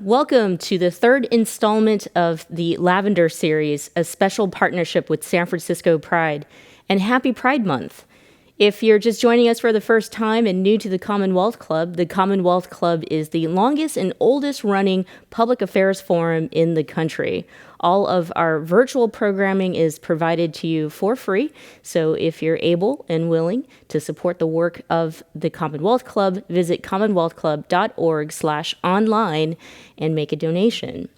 Welcome to the third installment of the Lavender series, a special partnership with San Francisco Pride, and happy Pride Month. If you're just joining us for the first time and new to the Commonwealth Club is the longest and oldest running public affairs forum in the country. All of our virtual programming is provided to you for free, so if you're able and willing to support the work of the Commonwealth Club, visit commonwealthclub.org/online and make a donation.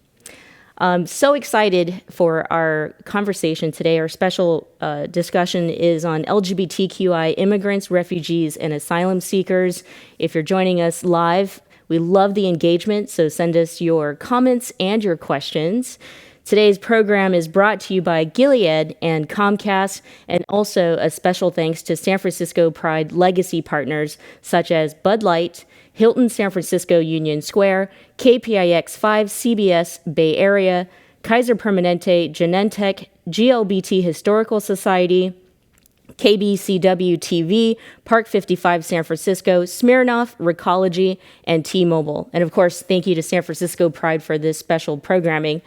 I'm so excited for our conversation today. Our special discussion is on LGBTQI immigrants, refugees, and asylum seekers. If you're joining us live, we love the engagement, so send us your comments and your questions. Today's program is brought to you by Gilead and Comcast, and also a special thanks to San Francisco Pride legacy partners such as Bud Light, Hilton San Francisco Union Square, KPIX5 CBS Bay Area, Kaiser Permanente, Genentech, GLBT Historical Society, KBCW TV, Park 55 San Francisco, Smirnoff, Recology, and T-Mobile. And of course, thank you to San Francisco Pride for this special programming.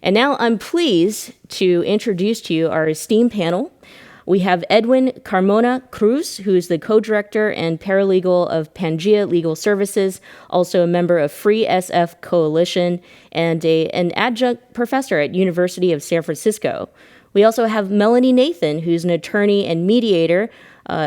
And now I'm pleased to introduce to you our esteemed panel. We have Edwin Carmona Cruz, who is the co-director and paralegal of Pangea Legal Services, also a member of Free SF Coalition, and an adjunct professor at University of San Francisco. We also have Melanie Nathan, who's an attorney and mediator,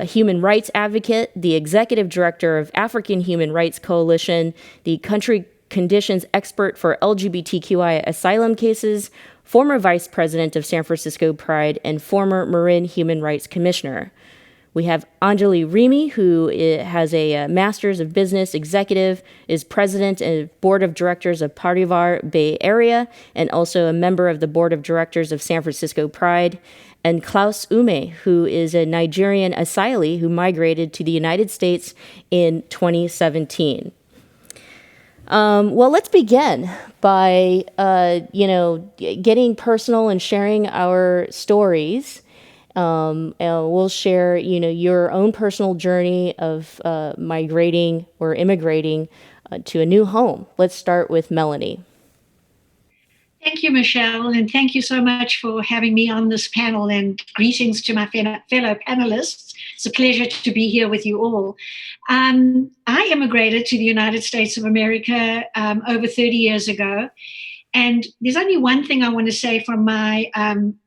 human rights advocate, the executive director of African Human Rights Coalition, the country conditions expert for LGBTQI asylum cases, former vice president of San Francisco Pride, and former Marin Human Rights Commissioner. We have Anjali Remy, who has a Master's of Business Executive, is president and board of directors of Parivar Bay Area, and also a member of the board of directors of San Francisco Pride. And Klaus Ume, who is a Nigerian asylee who migrated to the United States in 2017. Well, let's begin by, getting personal and sharing our stories. We'll share, your own personal journey of migrating or immigrating to a new home. Let's start with Melanie. Thank you, Michelle, and thank you so much for having me on this panel, and greetings to my fellow panelists. It's a pleasure to be here with you all. I immigrated to the United States of America over 30 years ago, and there's only one thing I want to say from my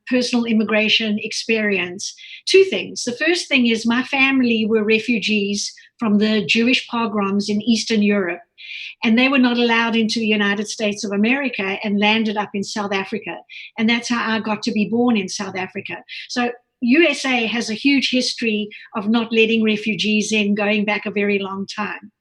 personal immigration experience. Two things. The first thing is my family were refugees from the Jewish pogroms in Eastern Europe, and they were not allowed into the United States of America and landed up in South Africa. And that's how I got to be born in South Africa. So USA has a huge history of not letting refugees in, going back a very long time.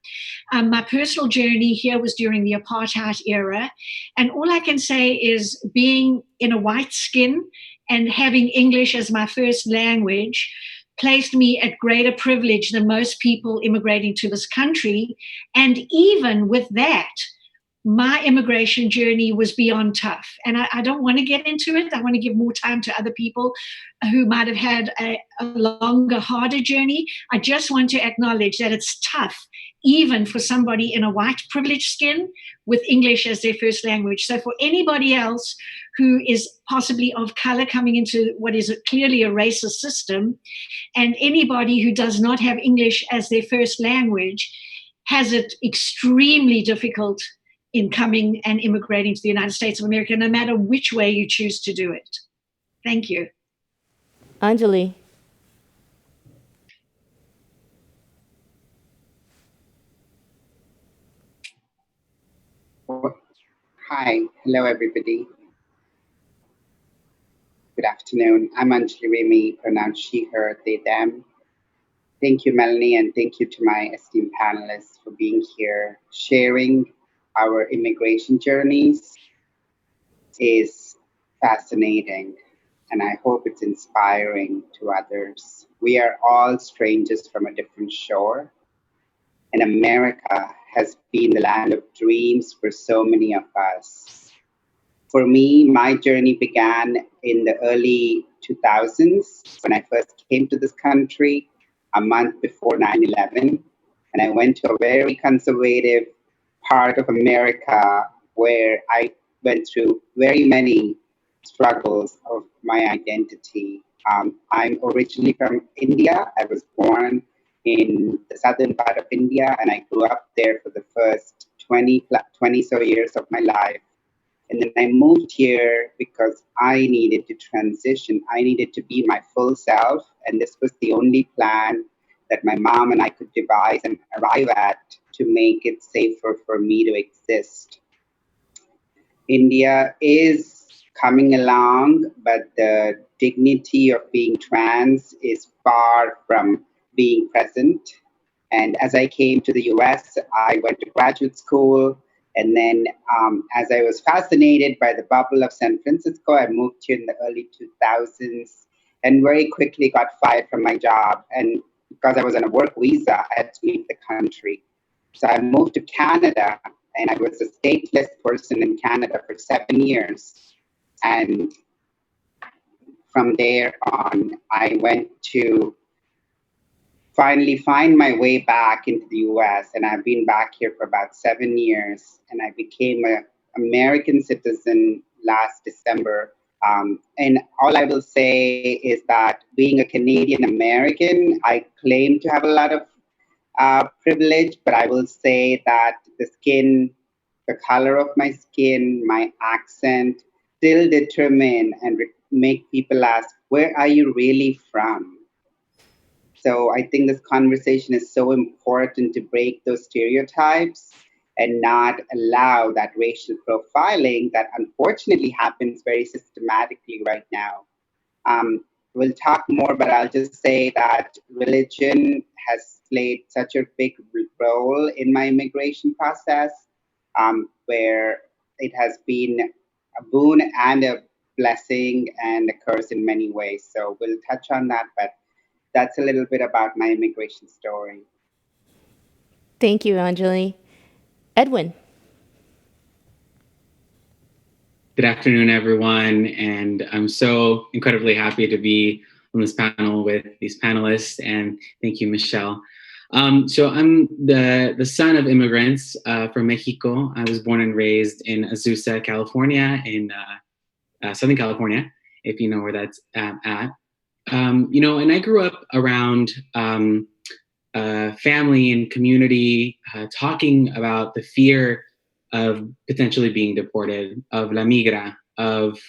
My personal journey here was during the apartheid era. And all I can say is being in a white skin and having English as my first language placed me at greater privilege than most people immigrating to this country. And even with that, my immigration journey was beyond tough. And I don't want to get into it. I want to give more time to other people who might have had a longer, harder journey. I just want to acknowledge that it's tough, even for somebody in a white privileged skin with English as their first language. So for anybody else who is possibly of color coming into what is clearly a racist system, and anybody who does not have English as their first language has it extremely difficult in coming and immigrating to the United States of America, no matter which way you choose to do it. Thank you. Anjali. Hi, hello everybody. Good afternoon. I'm Anjali Remy, pronounced she, her, they, them. Thank you, Melanie, and thank you to my esteemed panelists for being here. Sharing our immigration journeys is fascinating, and I hope it's inspiring to others. We are all strangers from a different shore, and America has been the land of dreams for so many of us. For me, my journey began in the early 2000s when I first came to this country a month before 9/11. And I went to a very conservative part of America where I went through very many struggles of my identity. I'm originally from India. I was born in the southern part of India, and I grew up there for the first 20 so years of my life. And then I moved here because I needed to transition. I needed to be my full self. And this was the only plan that my mom and I could devise and arrive at to make it safer for me to exist. India is coming along, but the dignity of being trans is far from being present. And as I came to the US, I went to graduate school. And then, as I was fascinated by the bubble of San Francisco, I moved here in the early 2000s and very quickly got fired from my job. And because I was on a work visa, I had to leave the country. So I moved to Canada, and I was a stateless person in Canada for 7 years. And from there on, I went to finally find my way back into the US, and I've been back here for about 7 years, and I became an American citizen last December. And all I will say is that being a Canadian American, I claim to have a lot of privilege, but I will say that the color of my skin, my accent still determine and make people ask, where are you really from? So I think this conversation is so important to break those stereotypes and not allow that racial profiling that unfortunately happens very systematically right now. We'll talk more, but I'll just say that religion has played such a big role in my immigration process, where it has been a boon and a blessing and a curse in many ways. So we'll touch on that, but that's a little bit about my immigration story. Thank you, Anjali. Edwin. Good afternoon, everyone. And I'm so incredibly happy to be on this panel with these panelists. And thank you, Michelle. So I'm the son of immigrants from Mexico. I was born and raised in Azusa, California, in Southern California, if you know where that's at. And I grew up around family and community talking about the fear of potentially being deported, of la migra, of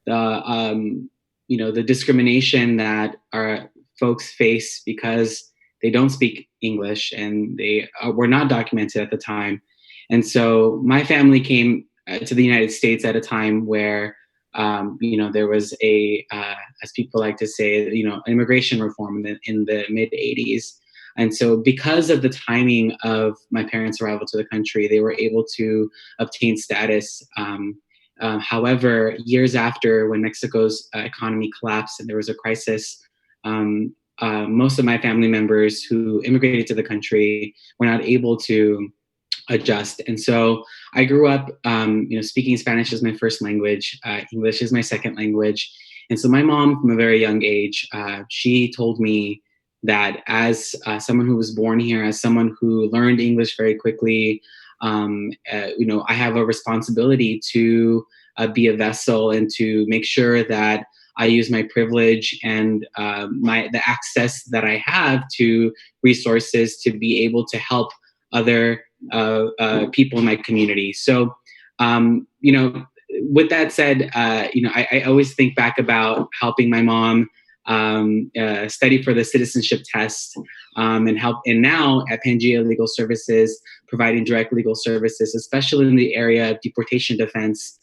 the discrimination that our folks face because they don't speak English and they were not documented at the time. And so my family came to the United States at a time where there was as people like to say, immigration reform in the mid 80s. And so because of the timing of my parents' arrival to the country, they were able to obtain status. However, years after, when Mexico's economy collapsed and there was a crisis, most of my family members who immigrated to the country were not able to adjust. And so I grew up, speaking Spanish as my first language, English is my second language. And so my mom, from a very young age, she told me that as someone who was born here, as someone who learned English very quickly, I have a responsibility to be a vessel and to make sure that I use my privilege and the access that I have to resources to be able to help other people in my community. So, with that said, I always think back about helping my mom study for the citizenship test and now at Pangea Legal Services, providing direct legal services, especially in the area of deportation defense,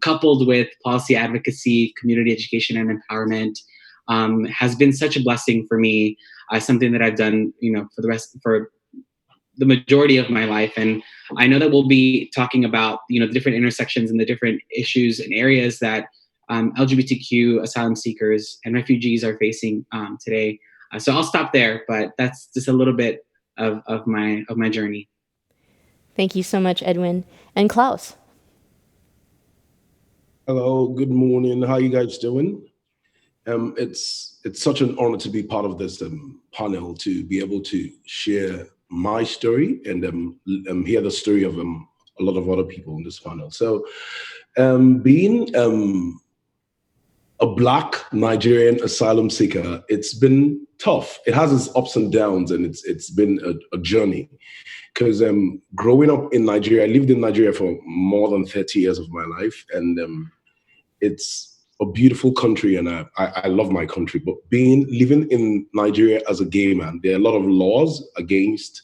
coupled with policy advocacy, community education and empowerment. has been such a blessing for me. Something that I've done, for the majority of my life. And I know that we'll be talking about, the different intersections and the different issues and areas that LGBTQ asylum seekers and refugees are facing today. So I'll stop there, but that's just a little bit of my journey. Thank you so much, Edwin. And Klaus. Hello, good morning. How you guys doing? It's such an honor to be part of this panel, to be able to share my story and hear the story of a lot of other people in this panel. So being a Black Nigerian asylum seeker, it's been tough. It has its ups and downs, and it's been a journey. Because growing up in Nigeria, I lived in Nigeria for more than 30 years of my life, and it's a beautiful country, and I love my country. But living in Nigeria as a gay man, there are a lot of laws against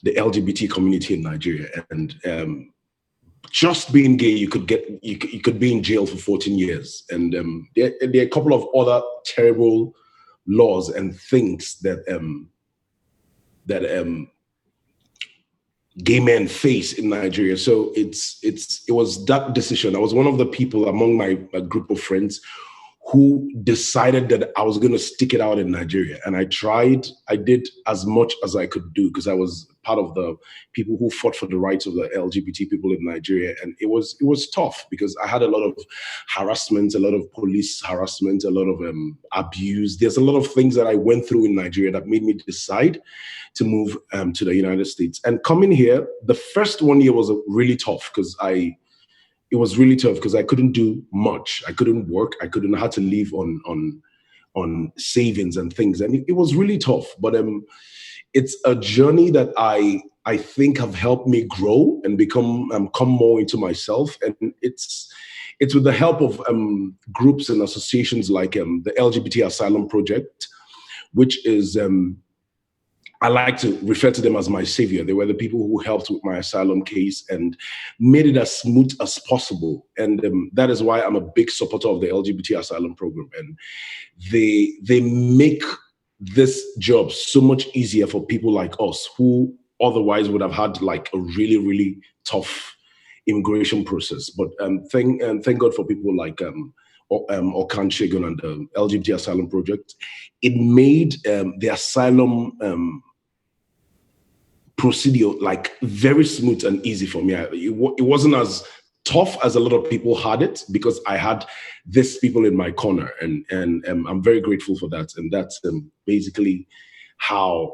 the LGBT community in Nigeria, and just being gay, you could be in jail for 14 years, and there are a couple of other terrible laws and things that gay men face in Nigeria. So it was that decision. I was one of the people among my group of friends who decided that I was going to stick it out in Nigeria. And I did as much as I could do, because I was part of the people who fought for the rights of the LGBT people in Nigeria. And it was tough, because I had a lot of harassment, a lot of police harassment, a lot of abuse. There's a lot of things that I went through in Nigeria that made me decide to move to the United States. And coming here, the first 1 year was really tough, because it was really tough because I couldn't do much. I couldn't work. I had to live on savings and things. And it was really tough. But it's a journey that I think have helped me grow and come more into myself. And it's with the help of groups and associations like the LGBT Asylum Project, which is I like to refer to them as my savior. They were the people who helped with my asylum case and made it as smooth as possible. And that is why I'm a big supporter of the LGBT asylum program. And they make this job so much easier for people like us who otherwise would have had like a really, really tough immigration process. But thank God for people like Okan Shegun and the LGBT Asylum Project. It made the asylum procedure like very smooth and easy for me. It wasn't as tough as a lot of people had it, because I had these people in my corner, and I'm very grateful for that. And that's basically how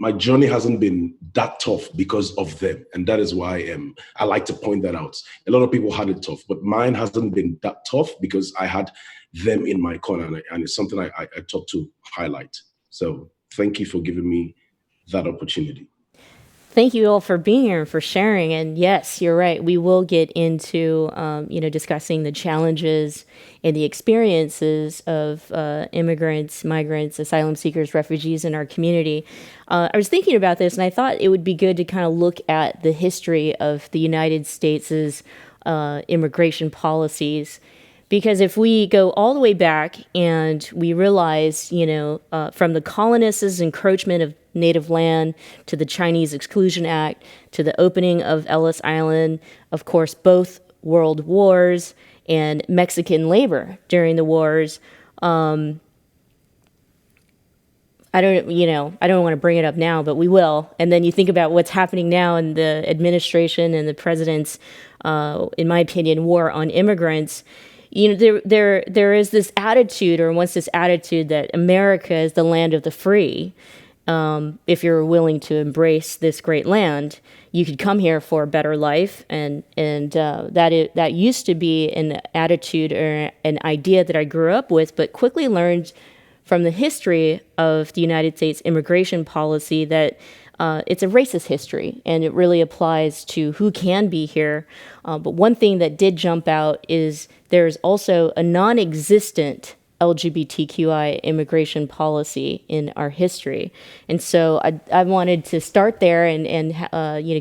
my journey hasn't been that tough because of them. And that is why I like to point that out. A lot of people had it tough, but mine hasn't been that tough because I had them in my corner, and it's something I thought to highlight. So thank you for giving me that opportunity. Thank you all for being here and for sharing. And yes, you're right. We will get into, discussing the challenges and the experiences of immigrants, migrants, asylum seekers, refugees in our community. I was thinking about this, and I thought it would be good to kind of look at the history of the United States' immigration policies. Because if we go all the way back and we realize, from the colonists' encroachment of native land to the Chinese Exclusion Act to the opening of Ellis Island, of course, both world wars and Mexican labor during the wars. I don't want to bring it up now, but we will. And then you think about what's happening now in the administration and the president's, in my opinion, war on immigrants. There is this attitude, or once this attitude, that America is the land of the free. If you're willing to embrace this great land, you could come here for a better life, and that used to be an attitude or an idea that I grew up with, but quickly learned from the history of the United States immigration policy that it's a racist history, and it really applies to who can be here. But one thing that did jump out is there's also a non-existent LGBTQI immigration policy in our history. And so I wanted to start there and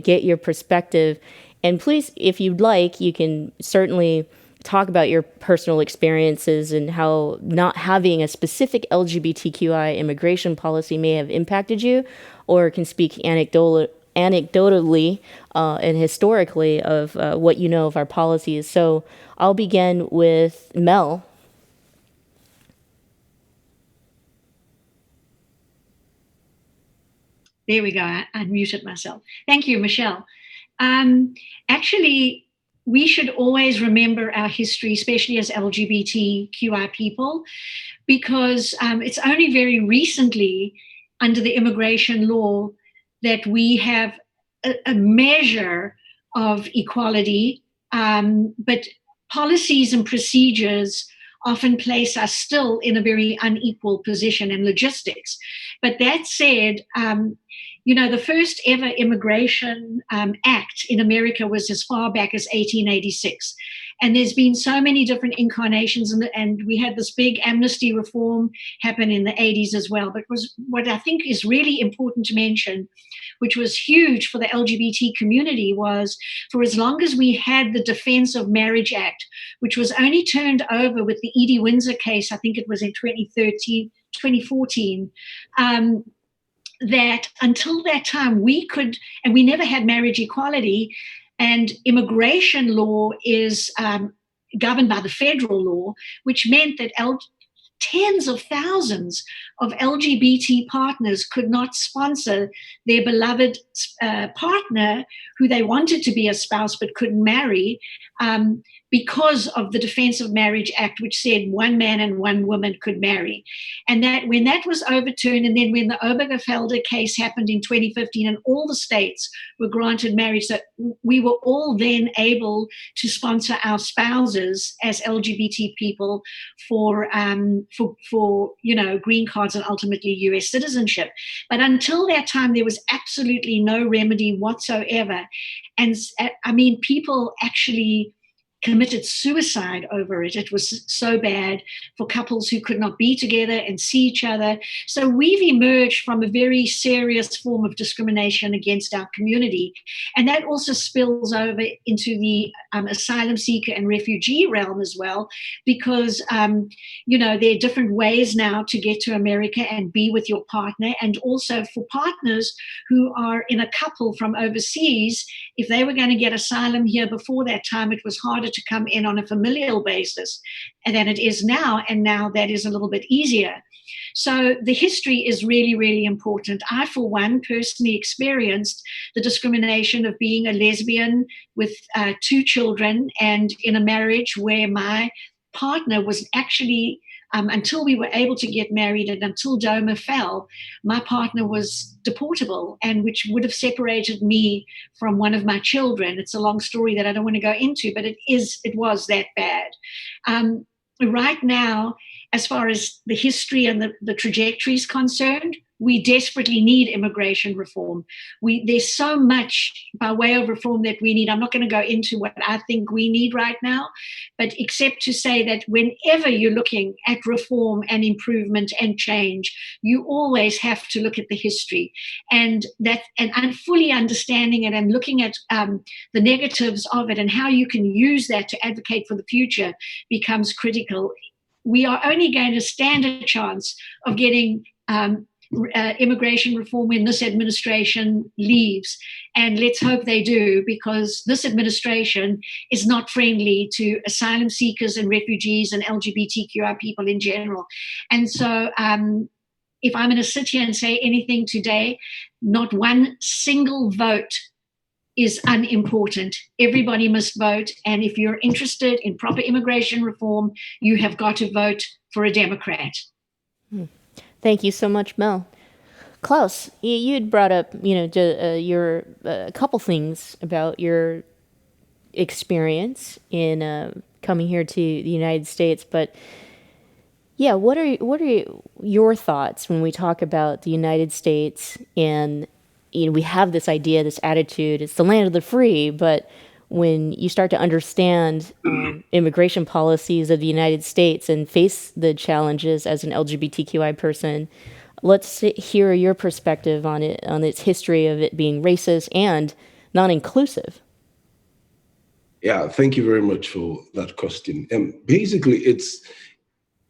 get your perspective. And please, if you'd like, you can certainly talk about your personal experiences and how not having a specific LGBTQI immigration policy may have impacted you, or can speak anecdotally and historically of what you know of our policies. So I'll begin with Mel. There we go. I unmuted myself. Thank you, Michelle. Actually, we should always remember our history, especially as LGBTQI people, because it's only very recently, under the immigration law, that we have a measure of equality, but policies and procedures often place us still in a very unequal position in logistics. But that said, the first ever immigration act in America was as far back as 1886. And there's been so many different incarnations, and we had this big amnesty reform happen in the 80s as well. But what I think is really important to mention, which was huge for the LGBT community, was for as long as we had the Defense of Marriage Act, which was only turned over with the Edie Windsor case, I think it was in 2014, that until that time we never had marriage equality, and immigration law is governed by the federal law, which meant that tens of thousands of LGBT partners could not sponsor their beloved partner who they wanted to be a spouse but couldn't marry, because of the Defense of Marriage Act, which said one man and one woman could marry. And that when that was overturned, and then when the Obergefell case happened in 2015, and all the states were granted marriage, so we were all then able to sponsor our spouses as LGBT people for green cards and ultimately US citizenship. But until that time, there was absolutely no remedy whatsoever. And I mean, people actually committed suicide over it. It was so bad for couples who could not be together and see each other. So we've emerged from a very serious form of discrimination against our community. And that also spills over into the asylum seeker and refugee realm as well, because, there are different ways now to get to America and be with your partner. And also for partners who are in a couple from overseas, if they were going to get asylum here before that time, it was harder to come in on a familial basis than it is now, and now that is a little bit easier. So the history is really, really important. I, for one, personally experienced the discrimination of being a lesbian with 2 children and in a marriage where my partner was actually, until we were able to get married and until DOMA fell, my partner was deportable, and which would have separated me from one of my children. It's a long story that I don't want to go into, but it was that bad. Right now, as far as the history and the trajectory is concerned, we desperately need immigration reform. There's so much by way of reform that we need. I'm not going to go into what I think we need right now, but except to say that whenever you're looking at reform and improvement and change, you always have to look at the history, and fully understanding it and looking at the negatives of it and how you can use that to advocate for the future becomes critical. We are only going to stand a chance of getting immigration reform when this administration leaves. And let's hope they do, because this administration is not friendly to asylum seekers and refugees and LGBTQI people in general. And so if I'm going to sit here and say anything today, not one single vote is unimportant. Everybody must vote. And if you're interested in proper immigration reform, you have got to vote for a Democrat. Thank you so much, Mel. Klaus, you had brought up, your a couple things about your experience in coming here to the United States, but yeah, what are your thoughts when we talk about the United States? And we have this idea, this attitude, it's the land of the free, but when you start to understand immigration policies of the United States and face the challenges as an LGBTQI person, let's hear your perspective on it, on its history of it being racist and non-inclusive. Yeah, thank you very much for that question. Basically, it's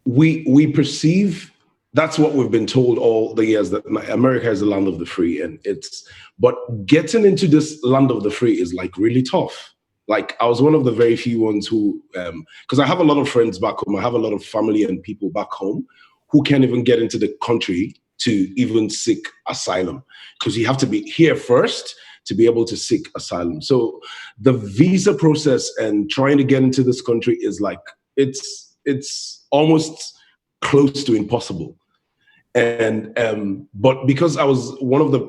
we perceive that's what we've been told all the years that America is the land of the free, and it's but getting into this land of the free is like really tough. Like I was one of the very few ones who, because I have a lot of friends back home, I have a lot of family and people back home who can't even get into the country to even seek asylum because you have to be here first to be able to seek asylum. So the visa process and trying to get into this country is like it's almost close to impossible. And but because I was one of the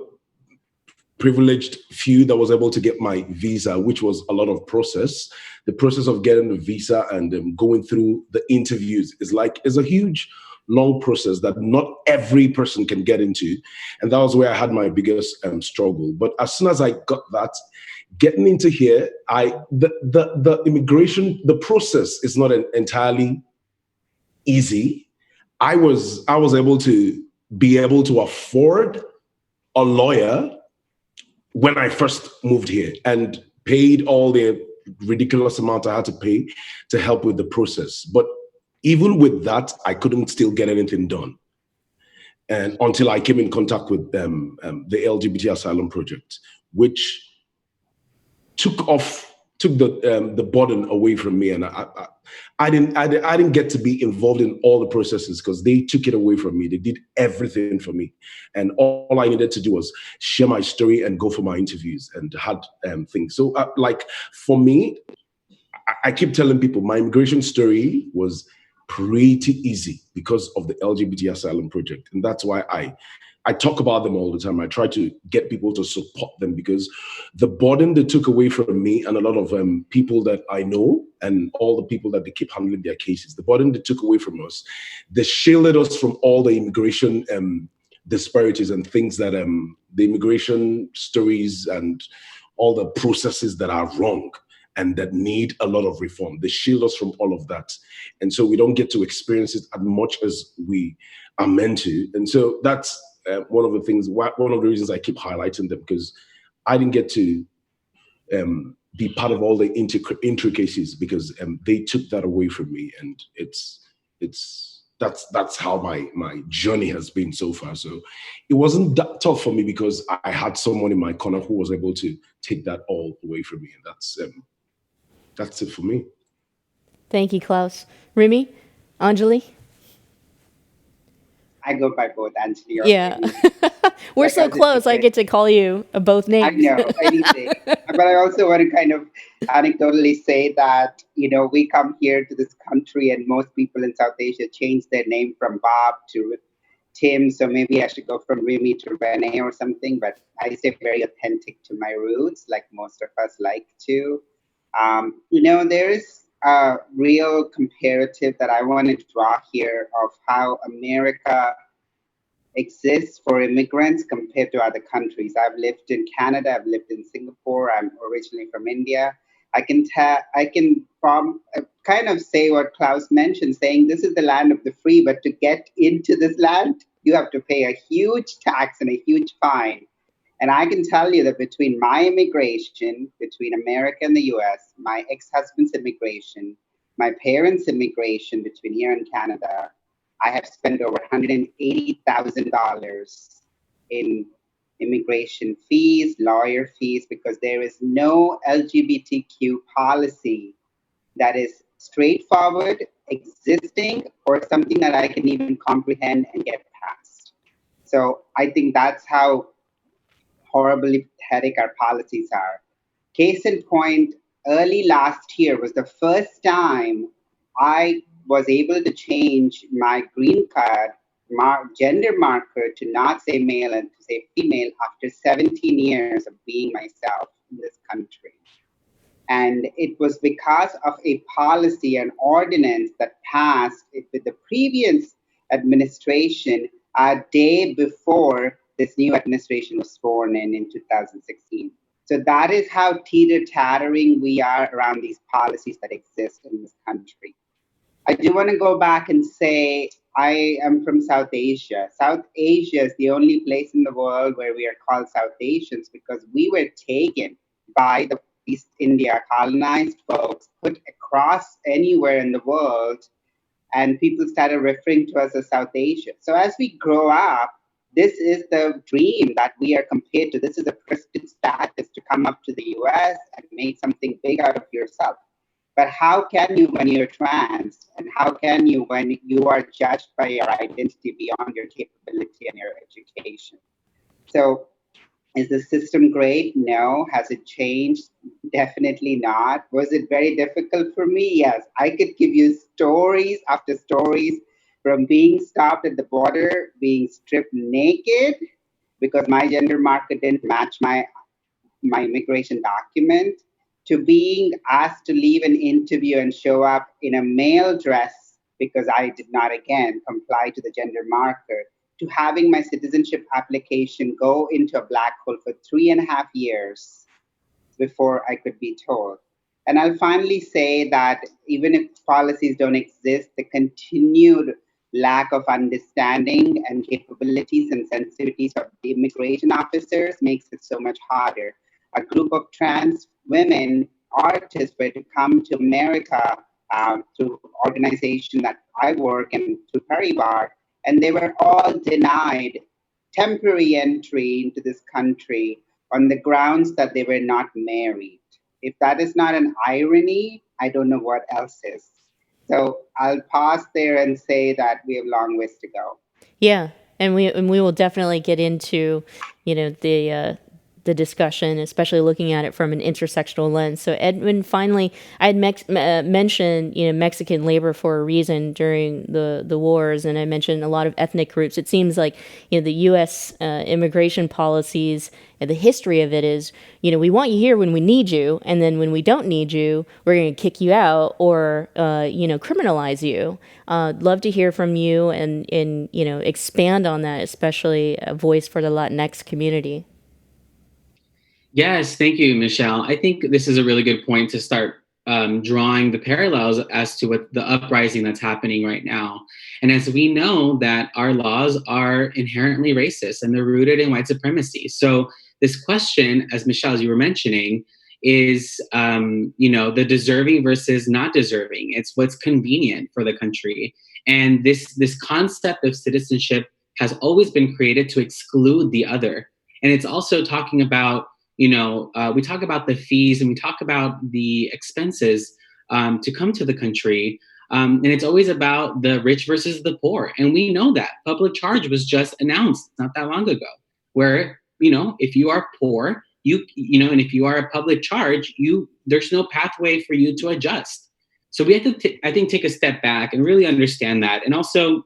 privileged few that was able to get my visa, which was a lot of process. The process of getting the visa and going through the interviews is a huge, long process that not every person can get into, and that was where I had my biggest struggle. But as soon as I got that, getting into here, the immigration the process is not entirely easy. I was able to be able to afford a lawyer when I first moved here and paid all the ridiculous amount I had to pay to help with the process. But even with that, I couldn't still get anything done. And until I came in contact with the LGBT Asylum Project, which took the burden away from me, and I didn't get to be involved in all the processes because they took it away from me. They did everything for me, and all I needed to do was share my story and go for my interviews and had things. So, like for me, I keep telling people my immigration story was pretty easy because of the LGBT Asylum Project, and that's why I talk about them all the time. I try to get people to support them because the burden they took away from me and a lot of people that I know and all the people that they keep handling their cases, the burden they took away from us, they shielded us from all the immigration disparities and things that the immigration stories and all the processes that are wrong and that need a lot of reform. They shield us from all of that. And so we don't get to experience it as much as we are meant to. And so that's one of the things, one of the reasons I keep highlighting them, because I didn't get to be part of all the intricacies because they took that away from me. And that's how my journey has been so far. So it wasn't that tough for me because I had someone in my corner who was able to take that all away from me. And that's it for me. Thank you, Klaus. Remy, Anjali? I go by both Anthony or Yeah. Remy. We're Like so Anthony close, I said, get to call you both I names. know anything. But I also want to kind of anecdotally say that, we come here to this country and most people in South Asia change their name from Bob to Tim. So maybe I should go from Remy to Rene or something. But I stay very authentic to my roots, like most of us like to. There is a real comparative that I want to draw here of how America exists for immigrants compared to other countries. I've lived in Canada, I've lived in Singapore, I'm originally from India. I can kind of say what Klaus mentioned, saying this is the land of the free, but to get into this land, you have to pay a huge tax and a huge fine. And I can tell you that between my immigration, between America and the US, my ex-husband's immigration, my parents' immigration between here and Canada, I have spent over $180,000 in immigration fees, lawyer fees, because there is no LGBTQ policy that is straightforward, existing, or something that I can even comprehend and get past. So I think that's how horribly pathetic our policies are. Case in point, early last year was the first time I was able to change my green card gender marker to not say male and to say female after 17 years of being myself in this country. And it was because of a policy and ordinance that passed with the previous administration a day before this new administration was sworn in 2016. So that is how teeter-tottering we are around these policies that exist in this country. I do want to go back and say I am from South Asia. South Asia is the only place in the world where we are called South Asians because we were taken by the Southeast India, colonized folks, put across anywhere in the world, and people started referring to us as South Asia. So as we grow up, this is the dream that we are compared to. This is a prestige status to come up to the US and make something big out of yourself. But how can you when you're trans? And how can you when you are judged by your identity beyond your capability and your education? So is the system great? No. Has it changed? Definitely not. Was it very difficult for me? Yes. I could give you stories after stories, from being stopped at the border, being stripped naked because my gender marker didn't match my immigration document, to being asked to leave an interview and show up in a male dress because I did not, again, comply to the gender marker, to having my citizenship application go into a black hole for 3.5 years before I could be told. And I'll finally say that even if policies don't exist, the continued lack of understanding and capabilities and sensitivities of the immigration officers makes it so much harder. A group of trans women artists were to come to America through organization that I work in, through Paribar, and they were all denied temporary entry into this country on the grounds that they were not married. If that is not an irony, I don't know what else is. So I'll pause there and say that we have a long ways to go. Yeah, and we will definitely get into, the discussion, especially looking at it from an intersectional lens. So Edwin, finally, I had mentioned Mexican labor for a reason during the wars, and I mentioned a lot of ethnic groups. It seems like the U.S. Immigration policies and the history of it is we want you here when we need you, and then when we don't need you, we're going to kick you out or criminalize you. Love to hear from you and expand on that, especially a voice for the Latinx community. Yes, thank you, Michelle. I think this is a really good point to start drawing the parallels as to what the uprising that's happening right now. And as we know that our laws are inherently racist and they're rooted in white supremacy. So this question, as Michelle, as you were mentioning, is the deserving versus not deserving. It's what's convenient for the country. And this concept of citizenship has always been created to exclude the other. And it's also talking about we talk about the fees and we talk about the expenses to come to the country. And it's always about the rich versus the poor. And we know that public charge was just announced not that long ago, where, if you are poor, and if you are a public charge, there's no pathway for you to adjust. So we have to, I think, take a step back and really understand that. And also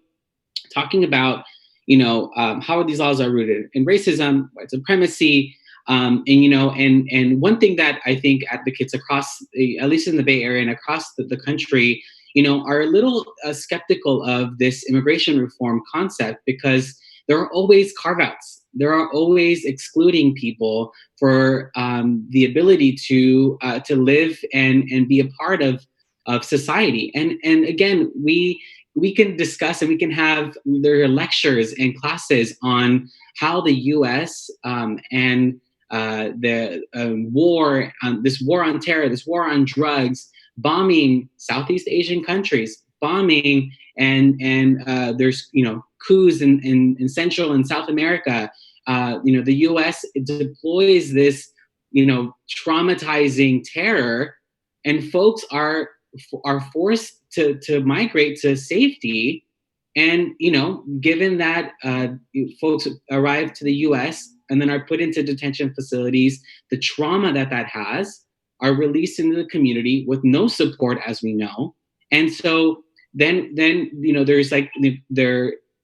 talking about, how these laws are rooted in racism, white supremacy, and one thing that I think advocates across, at least in the Bay Area and across the country, are a little skeptical of this immigration reform concept because there are always carve-outs. There are always excluding people for the ability to live and be a part of society. And again, we can discuss and we can have there are lectures and classes on how the U.S. and the war, this war on terror, this war on drugs, bombing Southeast Asian countries, bombing and there's coups in Central and South America. The U.S. deploys this traumatizing terror, and folks are forced to migrate to safety. And given that folks arrive to the U.S. and then are put into detention facilities, the trauma that has are released into the community with no support, as we know. And so then there's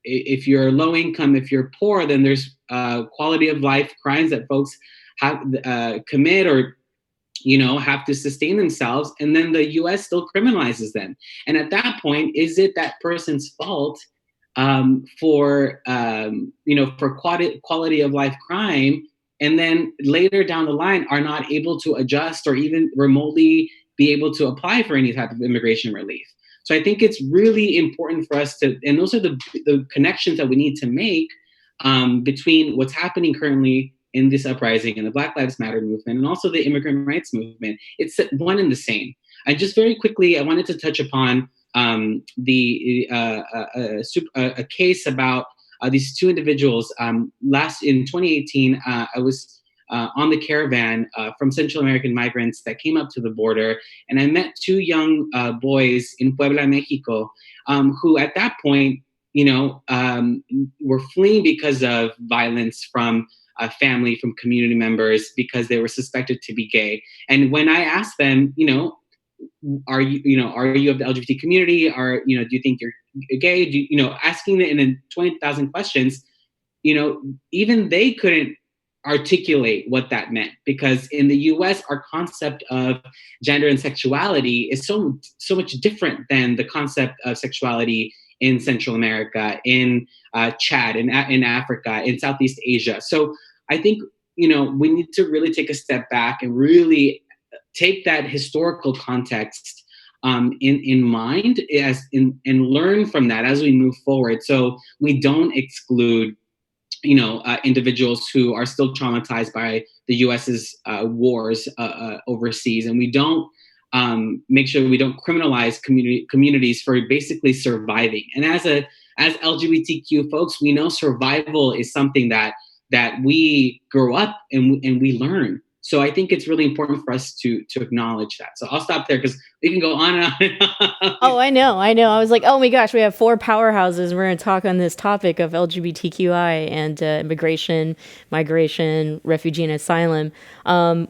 if you're low income, if you're poor, then there's quality of life crimes that folks have commit or have to sustain themselves, and then the U.S. still criminalizes them. And at that point, is it that person's fault for quality of life crime, and then later down the line are not able to adjust or even remotely be able to apply for any type of immigration relief? So I think it's really important for us to, and those are the connections that we need to make between what's happening currently in this uprising and the Black Lives Matter movement and also the immigrant rights movement. It's one and the same. And just very quickly, I wanted to touch upon a case about these two individuals. Last in 2018, I was on the caravan from Central American migrants that came up to the border, and I met two young boys in Puebla, Mexico, who at that point, were fleeing because of violence from family, from community members, because they were suspected to be gay. And when I asked them, are you of the LGBT community? Do you think you're gay? Asking them in 20,000 questions, even they couldn't articulate what that meant, because in the US, our concept of gender and sexuality is so much different than the concept of sexuality in Central America, in Chad, in Africa, in Southeast Asia. So I think, we need to really take a step back and really take that historical context in mind and learn from that as we move forward, so we don't exclude individuals who are still traumatized by the US's wars overseas, and we don't make sure we don't criminalize communities for basically surviving. And as LGBTQ folks, we know survival is something that we grow up and we learn. So I think it's really important for us to acknowledge that. So I'll stop there because we can go on and on and on. Oh, I know. I was like, oh my gosh, we have 4 powerhouses. We're going to talk on this topic of LGBTQI and immigration, migration, refugee, and asylum.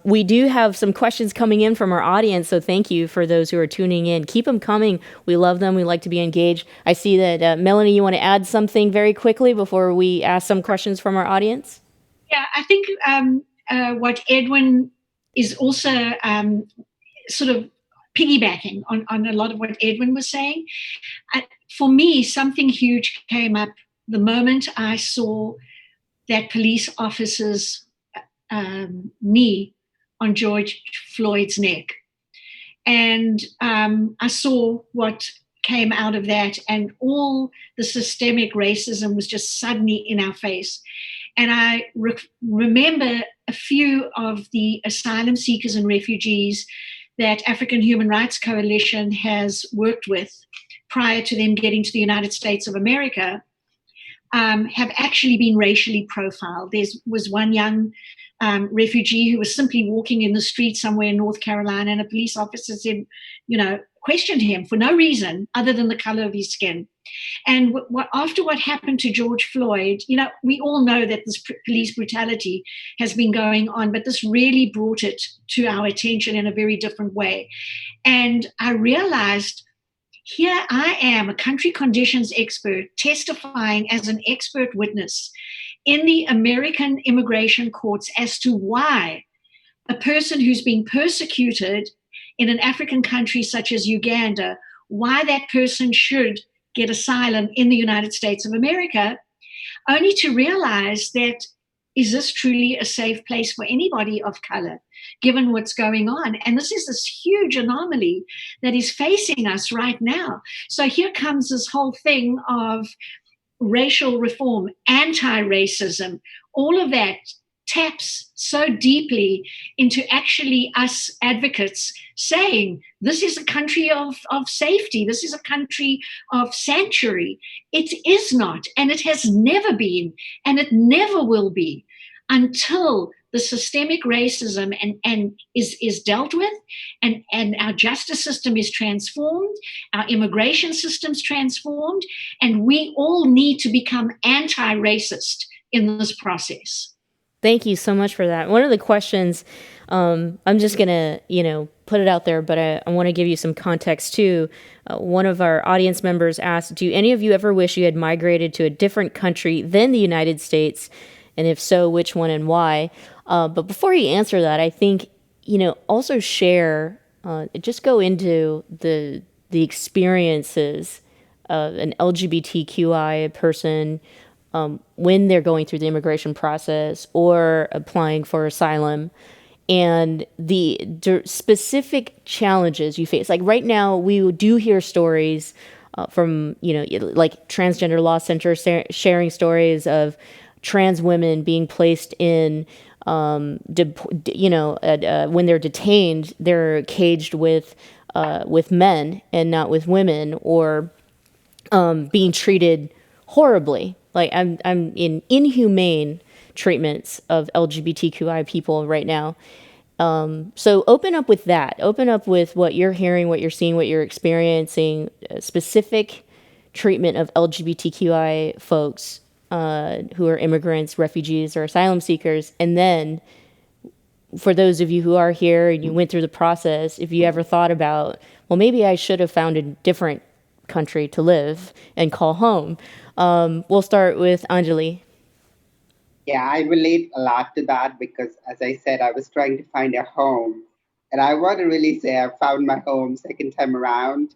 We do have some questions coming in from our audience, so thank you for those who are tuning in. Keep them coming. We love them. We like to be engaged. I see that, Melanie, you want to add something very quickly before we ask some questions from our audience? Yeah, I think what Edwin is also sort of piggybacking on a lot of what Edwin was saying. For me, something huge came up the moment I saw that police officer's knee on George Floyd's neck. And I saw what came out of that, and all the systemic racism was just suddenly in our face. And I remember a few of the asylum seekers and refugees that African Human Rights Coalition has worked with prior to them getting to the United States of America have actually been racially profiled. There was one young refugee who was simply walking in the street somewhere in North Carolina, and a police officer said, questioned him for no reason other than the color of his skin. And after what happened to George Floyd, we all know that this police brutality has been going on, but this really brought it to our attention in a very different way. And I realized, here I am, a country conditions expert, testifying as an expert witness in the American immigration courts as to why a person who's been persecuted in an African country such as Uganda, why that person should get asylum in the United States of America, only to realize that, is this truly a safe place for anybody of color, given what's going on? And this is this huge anomaly that is facing us right now. So here comes this whole thing of racial reform, anti-racism, all of that taps so deeply into actually us advocates saying, this is a country of safety, this is a country of sanctuary. It is not, and it has never been, and it never will be until the systemic racism and is dealt with, and our justice system is transformed, our immigration system's transformed, and we all need to become anti-racist in this process. Thank you so much for that. One of the questions, I'm just going to, put it out there, but I want to give you some context too. One of our audience members asked, do any of you ever wish you had migrated to a different country than the United States? And if so, which one and why? But before you answer that, I think, also share, just go into the experiences of an LGBTQI person when they're going through the immigration process or applying for asylum, and the specific challenges you face. Like right now, we do hear stories from, like Transgender Law Center sharing stories of trans women being placed in when they're detained, they're caged with men and not with women, or being treated horribly. Like I'm in inhumane treatments of LGBTQI people right now. So open up with that. Open up with what you're hearing, what you're seeing, what you're experiencing, specific treatment of LGBTQI folks who are immigrants, refugees, or asylum seekers. And then for those of you who are here and you went through the process, if you ever thought about, well, maybe I should have found a different country to live and call home. We'll start with Anjali. Yeah, I relate a lot to that because, as I said, I was trying to find a home. And I want to really say I found my home second time around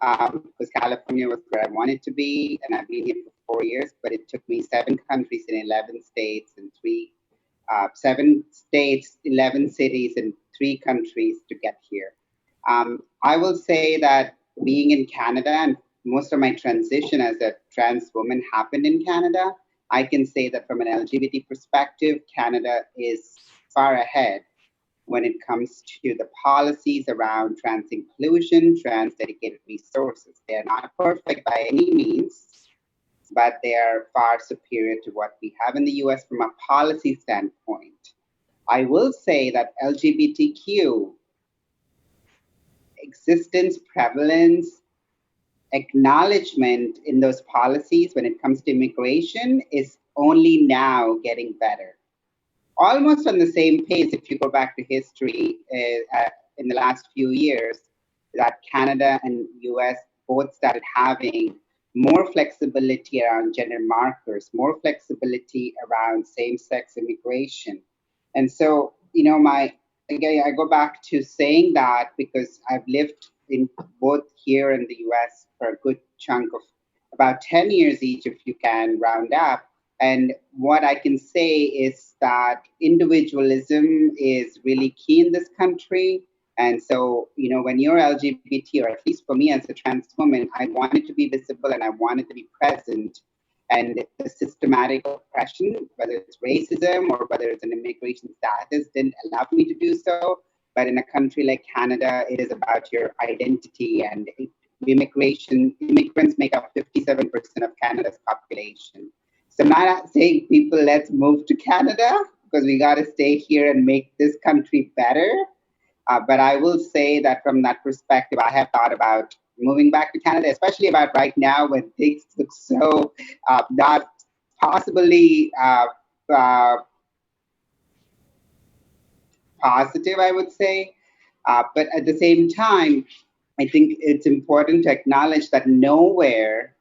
because California was where I wanted to be. And I've been here for 4 years, but it took me 7 countries in 11 states and 7 states, 11 cities, and 3 countries to get here. I will say that being in Canada, and most of my transition as a trans woman happened in Canada, I can say that from an LGBT perspective, Canada is far ahead when it comes to the policies around trans inclusion, trans dedicated resources. They're not perfect by any means, but they are far superior to what we have in the US from a policy standpoint. I will say that LGBTQ existence, prevalence, acknowledgement in those policies when it comes to immigration is only now getting better. Almost on the same pace, if you go back to history in the last few years, that Canada and US both started having more flexibility around gender markers, more flexibility around same-sex immigration. And so, again, I go back to saying that because I've lived in both here in the US for a good chunk of about 10 years each, if you can round up. And what I can say is that individualism is really key in this country. And so, when you're LGBT, or at least for me as a trans woman, I wanted to be visible and I wanted to be present. And the systematic oppression, whether it's racism or whether it's an immigration status, didn't allow me to do so. But in a country like Canada, it is about your identity, and immigrants make up 57% of Canada's population. So I'm not saying people, let's move to Canada, because we got to stay here and make this country better. But I will say that from that perspective, I have thought about moving back to Canada, especially about right now when things look so not possibly positive, I would say. But at the same time, I think it's important to acknowledge that nowhere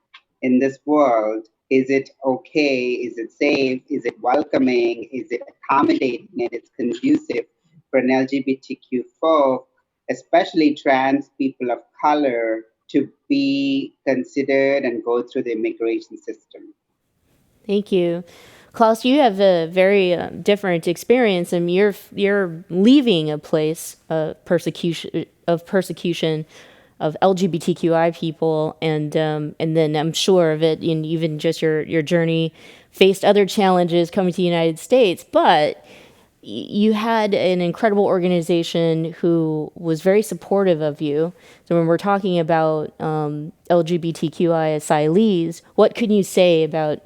in this world is it okay, is it safe, is it welcoming, is it accommodating, and it's conducive for an LGBTQ folk, especially trans people of color, to be considered and go through the immigration system. Thank you. Klaus, you have a very different experience, and you're leaving a place of persecution of LGBTQI people, and then I'm sure of it, and even just your journey faced other challenges coming to the United States, but you had an incredible organization who was very supportive of you. So when we're talking about LGBTQI asylees, what can you say about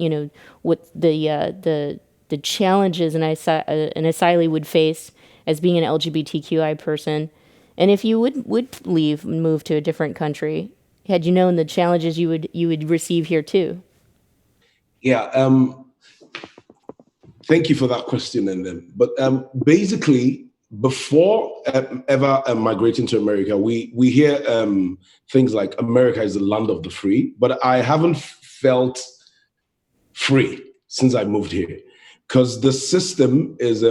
what the challenges an asylee would face as being an LGBTQI person, and if you would leave and move to a different country, had you known the challenges you would receive here too? Yeah. Thank you for that question. But basically, before ever migrating to America, we hear things like America is the land of the free, but I haven't felt free since I moved here, because the system is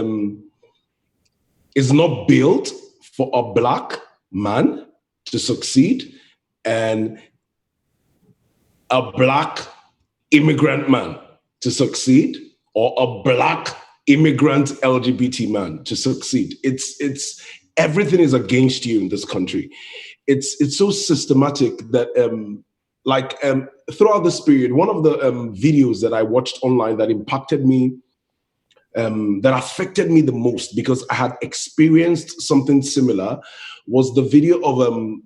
not built for a Black man to succeed and a Black immigrant man to succeed, or a Black immigrant LGBT man to succeed. It's everything is against you in this country. It's so systematic that throughout this period, one of the videos that I watched online that impacted me that affected me the most, because I had experienced something similar, was the video of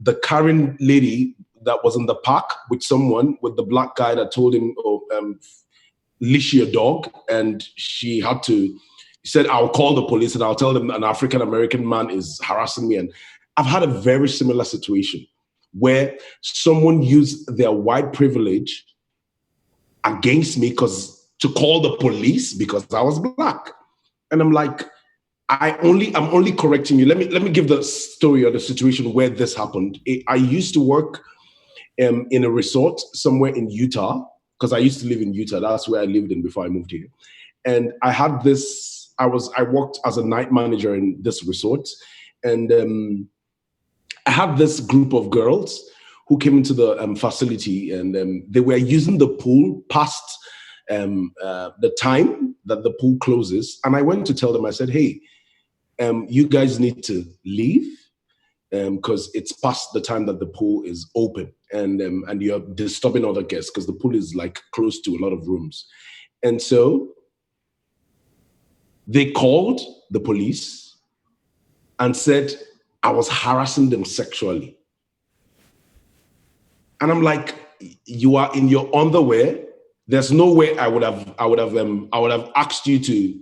the Karen lady that was in the park with someone, with the black guy that told him, leash your dog. And she said, I'll call the police and I'll tell them an African-American man is harassing me. And I've had a very similar situation where someone used their white privilege against me to call the police because I was black. And I'm like, I'm only correcting you. Let me give the story or the situation where this happened. I used to work in a resort somewhere in Utah, because I used to live in Utah. That's where I lived in before I moved here. And I had this, I worked as a night manager in this resort. And I had this group of girls who came into the facility, and they were using the pool past the time that the pool closes. And I went to tell them, I said, hey, you guys need to leave because it's past the time that the pool is open, and you're disturbing other guests because the pool is like close to a lot of rooms. And so they called the police and said I was harassing them sexually. And I'm like, you are in your underwear. There's no way I would have asked you to.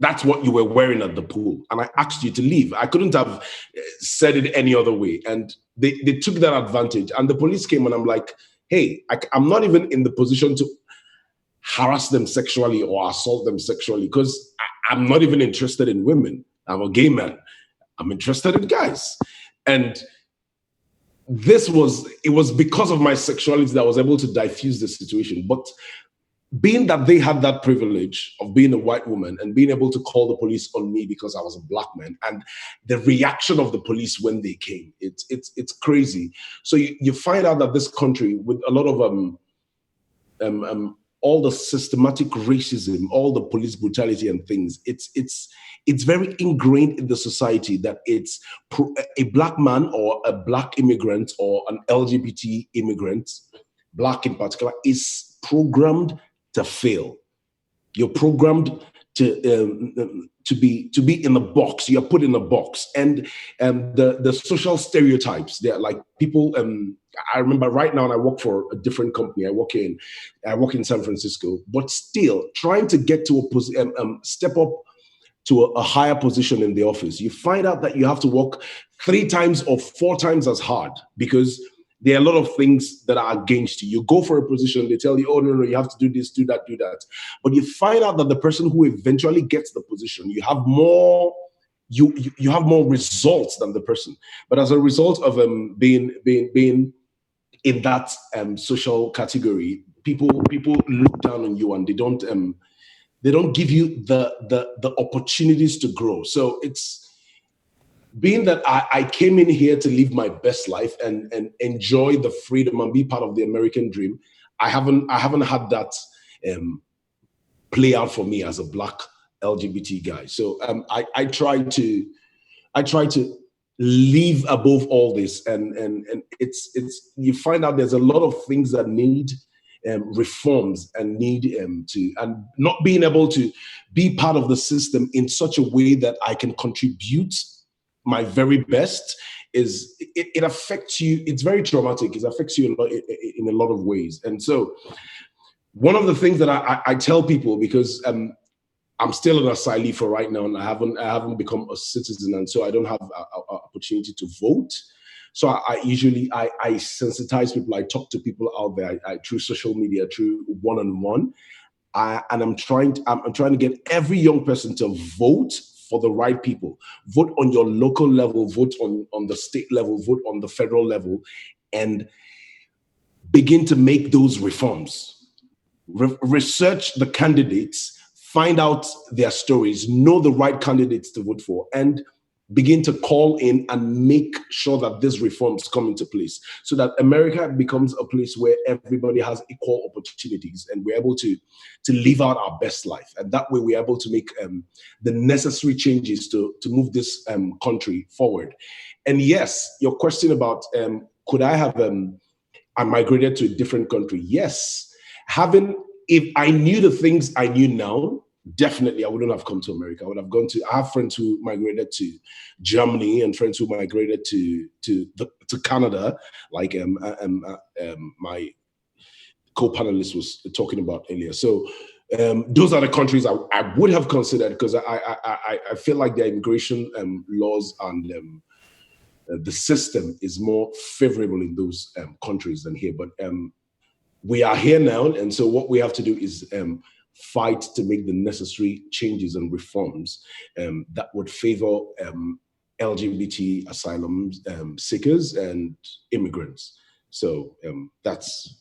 That's what you were wearing at the pool, and I asked you to leave. I couldn't have said it any other way, and they took that advantage. And the police came, and I'm like, hey, I'm not even in the position to harass them sexually or assault them sexually, because I'm not even interested in women. I'm a gay man. I'm interested in guys. And it was because of my sexuality that I was able to diffuse the situation. But being that they had that privilege of being a white woman and being able to call the police on me because I was a black man, and the reaction of the police when they came, it's crazy. So you find out that this country, with a lot of all the systematic racism, all the police brutality and things, it's very ingrained in the society that it's a black man or a black immigrant or an LGBT immigrant, black in particular, is programmed to fail. You're programmed to be in a box. You're put in a box, and the social stereotypes. They're like people. I remember right now, and I work for a different company. I work in San Francisco, but still trying to get to step up to a higher position in the office. You find out that you have to work 3 times or 4 times as hard because there are a lot of things that are against you. You go for a position, they tell you, oh, no, you have to do this, do that, do that. But you find out that the person who eventually gets the position, you have more results than the person. But as a result of being in that social category, people look down on you, and they don't give you the opportunities to grow. So it's being that I came in here to live my best life and enjoy the freedom and be part of the American dream. I haven't had that play out for me as a black LGBT guy. So I try to live above all this, and it's you find out there's a lot of things that need reforms and need and not being able to be part of the system in such a way that I can contribute my very best it affects you. It's very traumatic. It affects you in a lot of ways. And so one of the things that I tell people, because I'm still an asylee for right now, and I haven't become a citizen, and so I don't have an opportunity to vote. So I usually sensitize people. I talk to people out there through social media, through one-on-one, and I'm trying to get every young person to vote for the right people. Vote on your local level, vote on the state level, vote on the federal level, and begin to make those reforms. Research the candidates, find out their stories, know the right candidates to vote for, and begin to call in and make sure that these reforms come into place so that America becomes a place where everybody has equal opportunities and we're able to live out our best life. And that way we're able to make the necessary changes to move this country forward. And yes, your question about could I have I migrated to a different country? Yes. If I knew the things I knew now definitely I wouldn't have come to America. I would have gone to. I have friends who migrated to Germany and friends who migrated to Canada. Like my co-panelist was talking about earlier. So those are the countries I would have considered, because I feel like the immigration laws and the system is more favorable in those countries than here. But we are here now, and so what we have to do is fight to make the necessary changes and reforms that would favor LGBT asylum seekers and immigrants. So that's.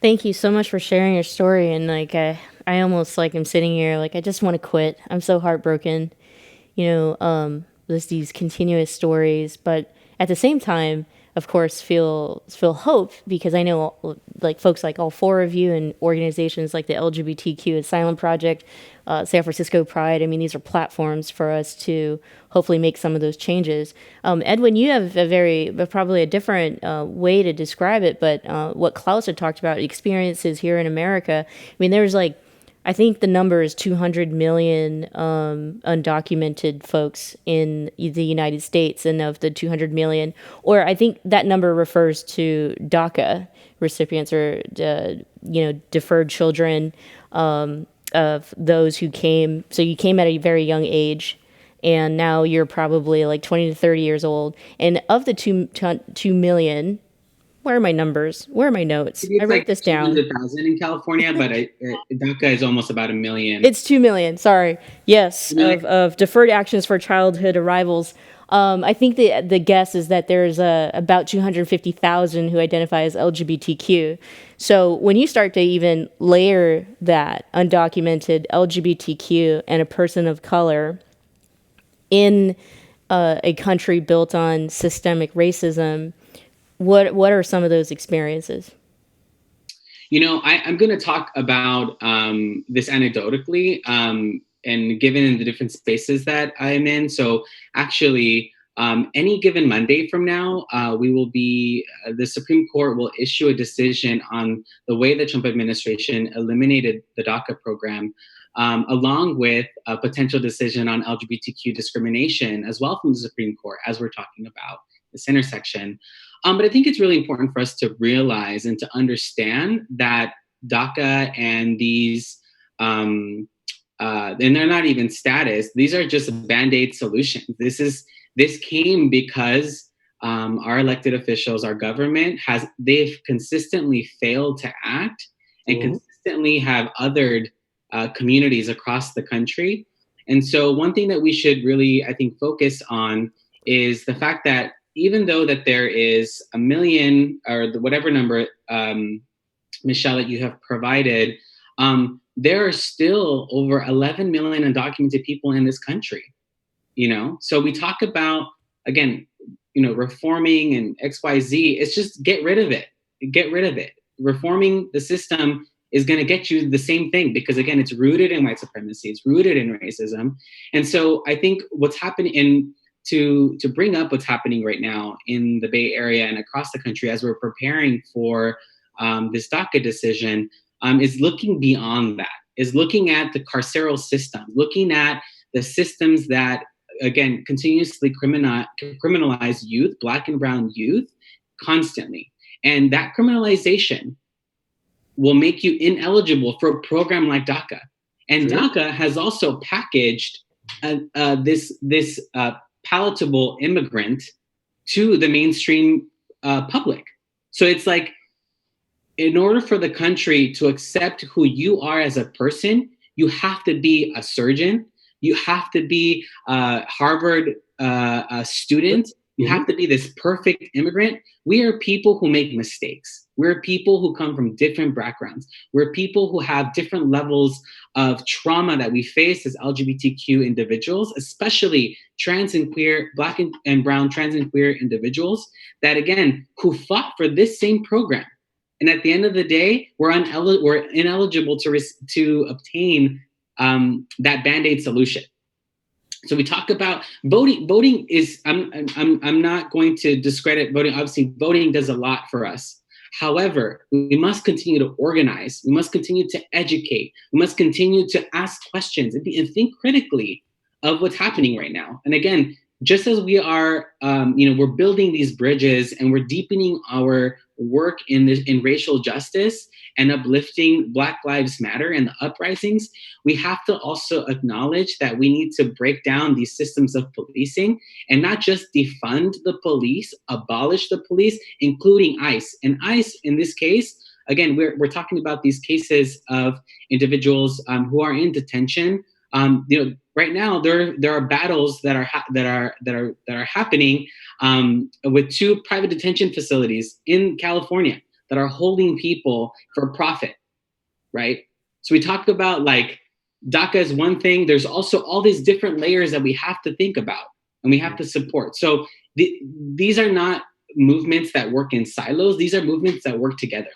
Thank you so much for sharing your story. And like, I almost like am sitting here, like, I just want to quit. I'm so heartbroken, there's these continuous stories, but at the same time, of course, feel hope, because I know like folks like all four of you and organizations like the LGBTQ Asylum Project, San Francisco Pride. I mean, these are platforms for us to hopefully make some of those changes. Edwin, you have probably a different way to describe it, but what Klaus had talked about, experiences here in America. I mean, there's like, I think the number is 200 million undocumented folks in the United States, and of the 200 million, or I think that number refers to DACA recipients, or deferred children of those who came. So you came at a very young age, and now you're probably like 20 to 30 years old. And of the 2 million, where are my numbers? Where are my notes? I wrote this down. 200,000 in California, but DACA is almost about 1 million. It's 2 million. Sorry. Yes, of deferred actions for childhood arrivals. I think the guess is that there's about 250,000 who identify as LGBTQ. So when you start to even layer that undocumented LGBTQ and a person of color in a country built on systemic racism, what are some of those experiences? I'm going to talk about this anecdotally, and given the different spaces that I'm in. So actually, any given Monday from now, the Supreme Court will issue a decision on the way the Trump administration eliminated the DACA program, along with a potential decision on LGBTQ discrimination as well from the Supreme Court, as we're talking about this intersection. But I think it's really important for us to realize and to understand that DACA and these, and they're not even status, these are just Band-Aid solutions. This came because our elected officials, our government, they've consistently failed to act and consistently have othered communities across the country. And so one thing that we should really, I think, focus on is the fact that even though that there is 1 million, or whatever number, Michelle, that you have provided, there are still over 11 million undocumented people in this country. So we talk about, again, reforming and XYZ. It's just get rid of it. Get rid of it. Reforming the system is going to get you the same thing, because again, it's rooted in white supremacy. It's rooted in racism. And so I think what's happening to bring up what's happening right now in the Bay Area and across the country as we're preparing for this DACA decision is looking beyond that, is looking at the carceral system, looking at the systems that, again, continuously criminalize youth, Black and brown youth, constantly. And that criminalization will make you ineligible for a program like DACA. And DACA has also packaged this palatable immigrant to the mainstream public. So it's like, in order for the country to accept who you are as a person, you have to be a surgeon. You have to be a Harvard student. You have to be this perfect immigrant. We are people who make mistakes. We're people who come from different backgrounds. We're people who have different levels of trauma that we face as LGBTQ individuals, especially trans and queer, Black and brown trans and queer individuals that, again, who fought for this same program. And at the end of the day, we're ineligible to obtain that Band-Aid solution. So we talk about voting. Voting is, I'm not going to discredit voting. Obviously, voting does a lot for us. However, we must continue to organize. We must continue to educate. We must continue to ask questions and think critically of what's happening right now. And again, just as we are, we're building these bridges and we're deepening our work in racial justice and uplifting Black Lives Matter and the uprisings, we have to also acknowledge that we need to break down these systems of policing and not just defund the police, abolish the police, including ICE. And ICE, in this case, again, we're talking about these cases of individuals who are in detention. Right now there are battles that are happening with two private detention facilities in California that are holding people for profit, right? So we talk about like DACA is one thing. There's also all these different layers that we have to think about and we have to support. So these are not movements that work in silos. These are movements that work together.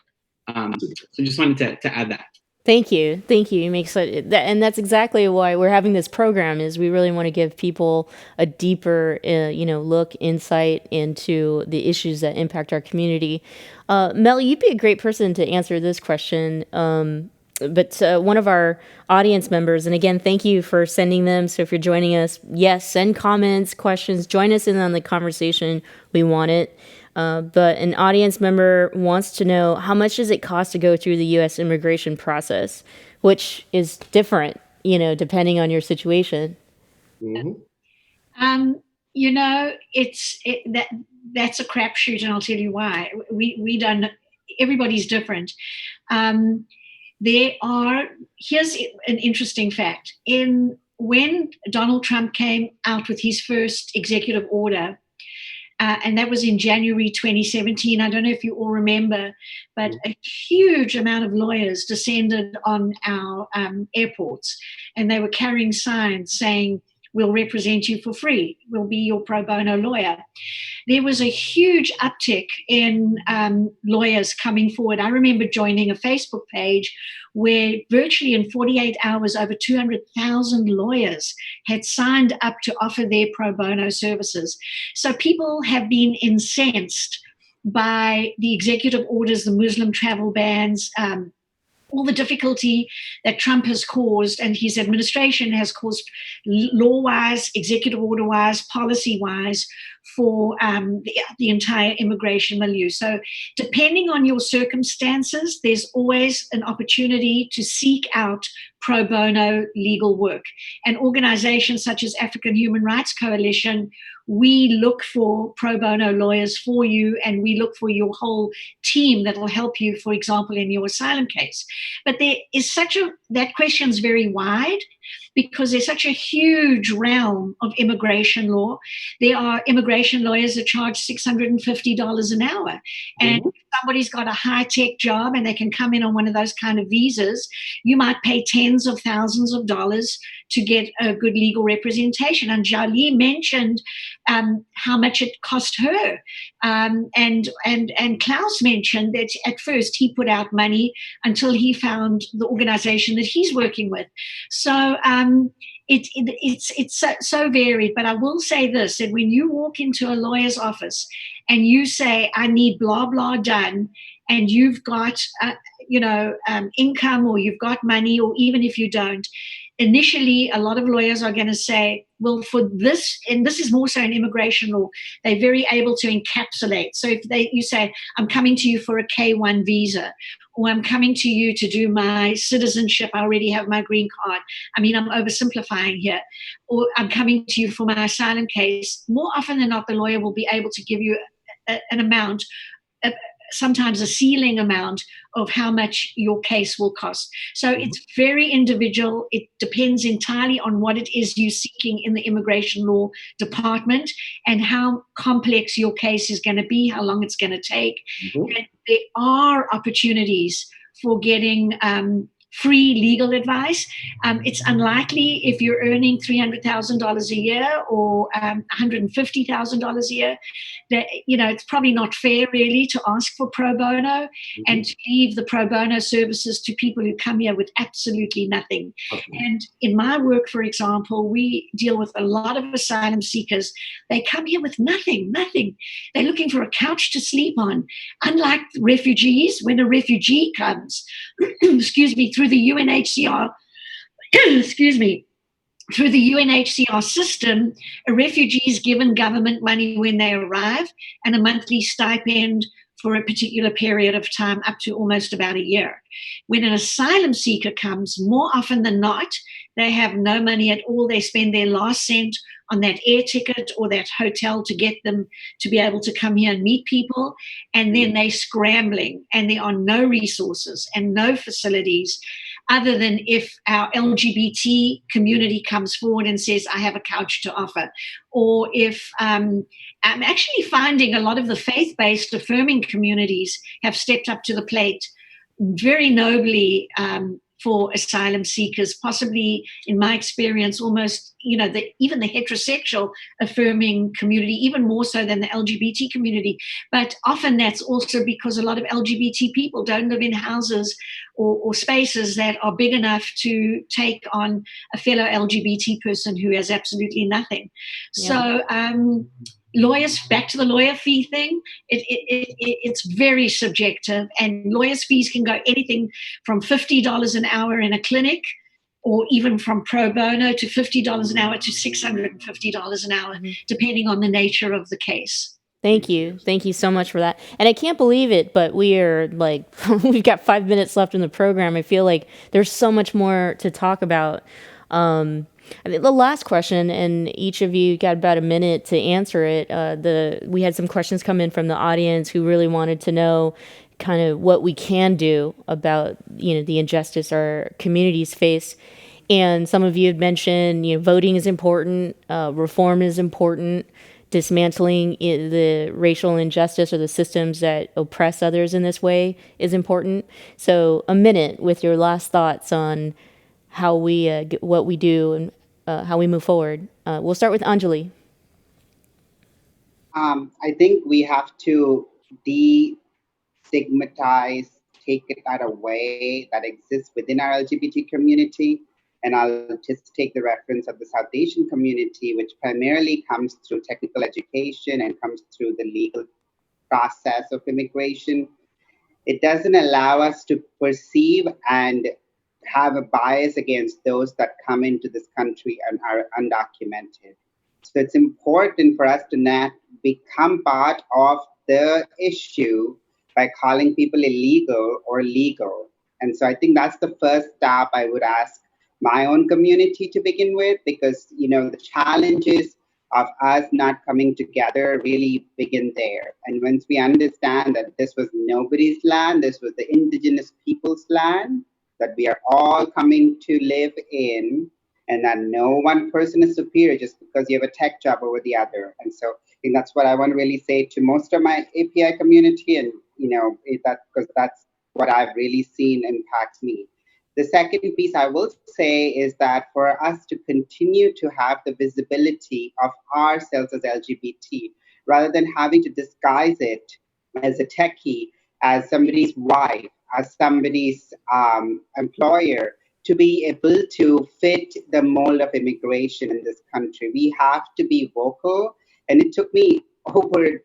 So just wanted to add that. Thank you. You make and that's exactly why we're having this program. Is we really want to give people a deeper, insight into the issues that impact our community. Mel, you'd be a great person to answer this question. But one of our audience members, and again, thank you for sending them. So if you're joining us, yes, send comments, questions, join us in on the conversation. We want it. But an audience member wants to know, how much does it cost to go through the U.S. immigration process, which is different, depending on your situation. Mm-hmm. That's a crapshoot, and I'll tell you why. We don't. Everybody's different. Here's an interesting fact. When Donald Trump came out with his first executive order, and that was in January 2017. I don't know if you all remember, but a huge amount of lawyers descended on our airports, and they were carrying signs saying, "We'll represent you for free. We'll be your pro bono lawyer." There was a huge uptick in lawyers coming forward. I remember joining a Facebook page where virtually in 48 hours, over 200,000 lawyers had signed up to offer their pro bono services. So people have been incensed by the executive orders, the Muslim travel bans, all the difficulty that Trump has caused and his administration has caused law-wise, executive order-wise, policy-wise for the entire immigration milieu. So depending on your circumstances, there's always an opportunity to seek out pro bono legal work. And organizations such as African Human Rights Coalition, we look for pro bono lawyers for you, and we look for your whole team that will help you, for example, in your asylum case. But there is that question's very wide, because there's such a huge realm of immigration law. There are immigration lawyers that charge $650 an hour. And if somebody's got a high-tech job and they can come in on one of those kind of visas, you might pay tens of thousands of dollars to get a good legal representation. And Jolie mentioned how much it cost her. And Klaus mentioned that at first he put out money until he found the organization that he's working with. So it's so varied. But I will say this, that when you walk into a lawyer's office and you say, "I need blah, blah done," and you've got, income, or you've got money, or even if you don't, initially, a lot of lawyers are going to say, well, for this, and this is more so in immigration law, they're very able to encapsulate. So if you say, "I'm coming to you for a K-1 visa," or "I'm coming to you to do my citizenship, I already have my green card." I mean, I'm oversimplifying here. Or "I'm coming to you for my asylum case." More often than not, the lawyer will be able to give you an amount, sometimes a ceiling amount of how much your case will cost. So it's very individual. It depends entirely on what it is you're seeking in the immigration law department and how complex your case is going to be, how long it's going to take. And there are opportunities for getting free legal advice. It's unlikely if you're earning $300,000 a year or $150,000 a year that, it's probably not fair really to ask for pro bono and to leave the pro bono services to people who come here with absolutely nothing. And in my work, for example, we deal with a lot of asylum seekers. They come here with nothing. They're looking for a couch to sleep on. Unlike refugees, when a refugee comes, excuse me, through the UNHCR, through the UNHCR system, a refugee is given government money when they arrive and a monthly stipend for a particular period of time, up to almost about a year. When an asylum seeker comes, more often than not, they have no money at all. They spend their last cent on that air ticket or that hotel to get them to be able to come here and meet people. And then they're scrambling and there are no resources and no facilities other than if our LGBT community comes forward and says, I have a couch to offer. Or if I'm actually finding a lot of the faith-based affirming communities have stepped up to the plate very nobly for asylum seekers, possibly, in my experience, almost, even the heterosexual affirming community, even more so than the LGBT community. But often that's also because a lot of LGBT people don't live in houses or spaces that are big enough to take on a fellow LGBT person who has absolutely nothing. Yeah. So, lawyers, back to the lawyer fee thing, it's very subjective, and lawyers' fees can go anything from $50 an hour in a clinic, or even from pro bono to $50 an hour to $650 an hour, depending on the nature of the case. Thank you so much for that. And I can't believe it, but we are we've got 5 minutes left in the program. I feel like there's so much more to talk about. The last question, and each of you got about a minute to answer it. We had some questions come in from the audience who really wanted to know kind of what we can do about, the injustice our communities face. And some of you had mentioned, voting is important, reform is important, dismantling the racial injustice or the systems that oppress others in this way is important. So a minute with your last thoughts on how we what we do and how we move forward. We'll start with Anjali. I think we have to destigmatize, take it out of a way that exists within our LGBT community. And I'll just take the reference of the South Asian community, which primarily comes through technical education and comes through the legal process of immigration. It doesn't allow us to perceive and have a bias against those that come into this country and are undocumented. So it's important for us to not become part of the issue by calling people illegal or legal. And so I think that's the first step I would ask my own community to begin with, because, the challenges of us not coming together really begin there. And once we understand that this was nobody's land, this was the indigenous people's land, that we are all coming to live in, and that no one person is superior just because you have a tech job over the other. And so I think that's what I want to really say to most of my API community, and because that's what I've really seen impact me. The second piece I will say is that for us to continue to have the visibility of ourselves as LGBT, rather than having to disguise it as a techie, as somebody's wife, as somebody's employer, to be able to fit the mold of immigration in this country, we have to be vocal. And it took me over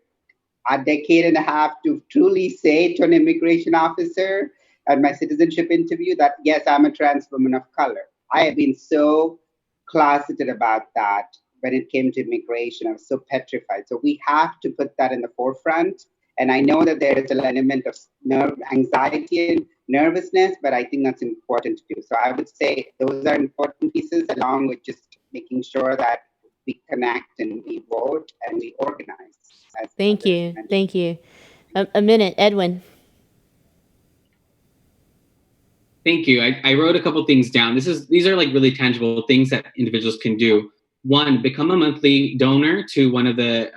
a decade and a half to truly say to an immigration officer at my citizenship interview that, yes, I'm a trans woman of color. I have been so closeted about that when it came to immigration. I was so petrified. So we have to put that in the forefront. And I know that there is an element of anxiety and nervousness, but I think that's important to do. So I would say those are important pieces, along with just making sure that we connect and we vote and we organize. Thank you. Thank you. A minute, Edwin. Thank you. I wrote a couple things down. These are like really tangible things that individuals can do. One, become a monthly donor to one of the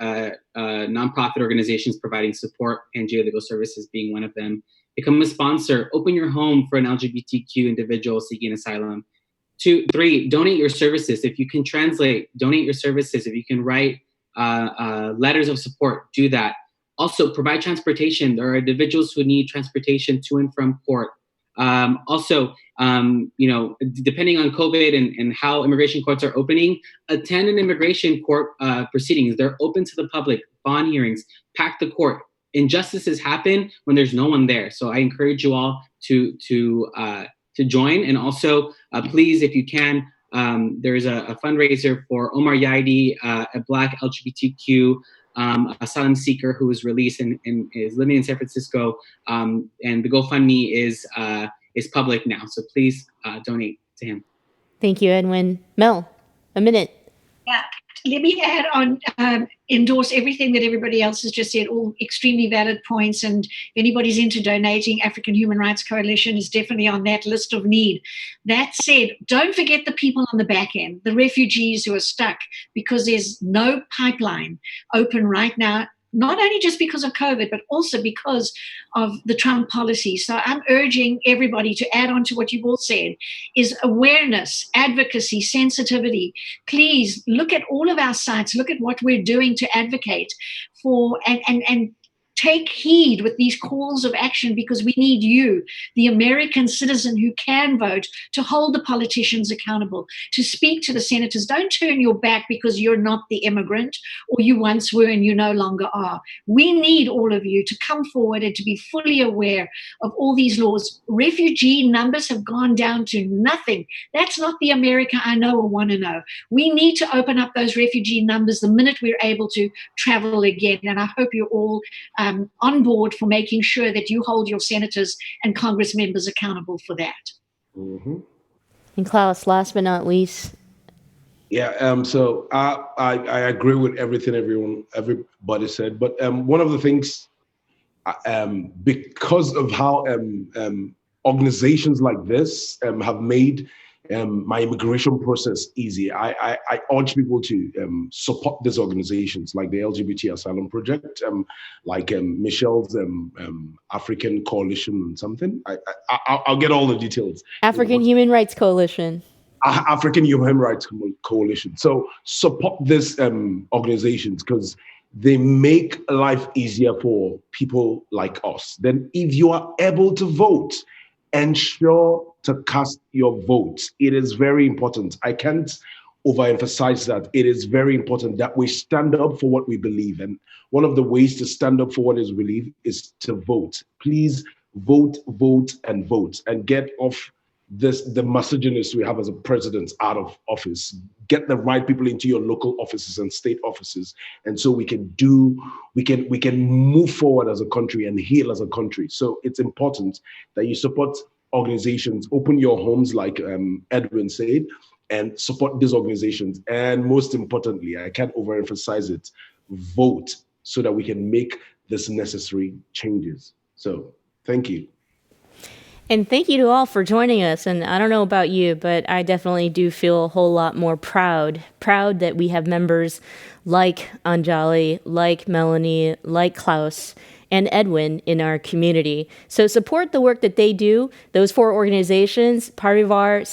nonprofit organizations providing support, NGO Legal Services being one of them. become a sponsor, open your home for an LGBTQ individual seeking asylum. 2, 3, donate your services. If you can translate, donate your services. If you can write letters of support, do that. Also, provide transportation. There are individuals who need transportation to and from court. Also, depending on COVID and how immigration courts are opening, attend an immigration court proceedings. They're open to the public, bond hearings, pack the court. Injustices happen when there's no one there. So I encourage you all to join. And also, please, if you can, there's a fundraiser for Omar Yaidi, a Black LGBTQ asylum seeker who was released and is living in San Francisco. And the GoFundMe is public now. So please donate to him. Thank you, Edwin. Mel, a minute. Yeah. Let me add on, endorse everything that everybody else has just said, all extremely valid points. And if anybody's into donating, African Human Rights Coalition is definitely on that list of need. That said, don't forget the people on the back end, the refugees who are stuck because there's no pipeline open right now, not only just because of COVID, but also because of the Trump policy. So I'm urging everybody to add on to what you've all said, is awareness, advocacy, sensitivity. Please look at all of our sites, look at what we're doing to advocate for and take heed with these calls of action, because we need you, the American citizen who can vote, to hold the politicians accountable, to speak to the senators. Don't turn your back because you're not the immigrant, or you once were and you no longer are. We need all of you to come forward and to be fully aware of all these laws. Refugee numbers have gone down to nothing. That's not the America I know or want to know. We need to open up those refugee numbers the minute we're able to travel again. And I hope you're all on board for making sure that you hold your senators and Congress members accountable for that. Mm-hmm. And Klaus, last but not least. Yeah. So I agree with everything everybody said, but one of the things, because of how organizations like this have made my immigration process easy, I urge people to support these organizations like the LGBT Asylum Project, like Michelle's African Coalition and something. I'll get all the details. African Human Rights Coalition. African Human Rights Coalition. So support these organizations because they make life easier for people like us. Then if you are able to vote, ensure to cast your vote. It is very important. I can't overemphasize that. It is very important that we stand up for what we believe. And one of the ways to stand up for what is believed is to vote. Please vote, vote, and vote, and get off the misogynist we have as a president out of office. Get the right people into your local offices and state offices, and so we can move forward as a country and heal as a country. So it's important that you support organizations, open your homes like Edwin said, and support these organizations. And most importantly, I can't overemphasize it, vote so that we can make this necessary changes. So thank you. And thank you to all for joining us. And I don't know about you, but I definitely do feel a whole lot more proud that we have members like Anjali, like Melanie, like Klaus, and Edwin in our community. So support the work that they do. Those 4 organizations, Parivar,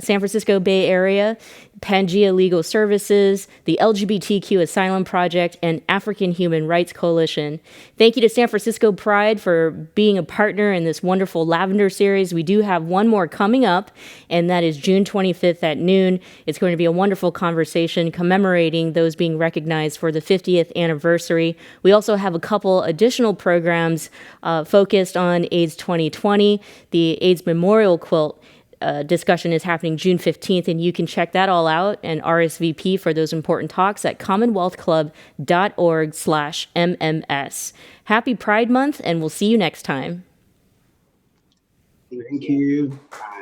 San Francisco Bay Area, Pangea Legal Services, the LGBTQ Asylum Project, and African Human Rights Coalition. Thank you to San Francisco Pride for being a partner in this wonderful Lavender series. We do have one more coming up, and that is June 25th at noon. It's going to be a wonderful conversation commemorating those being recognized for the 50th anniversary. We also have a couple additional programs focused on AIDS 2020. The AIDS Memorial Quilt discussion is happening June 15th, and you can check that all out and RSVP for those important talks at commonwealthclub.org/MMS. Happy Pride Month, and we'll see you next time. Thank you. Bye.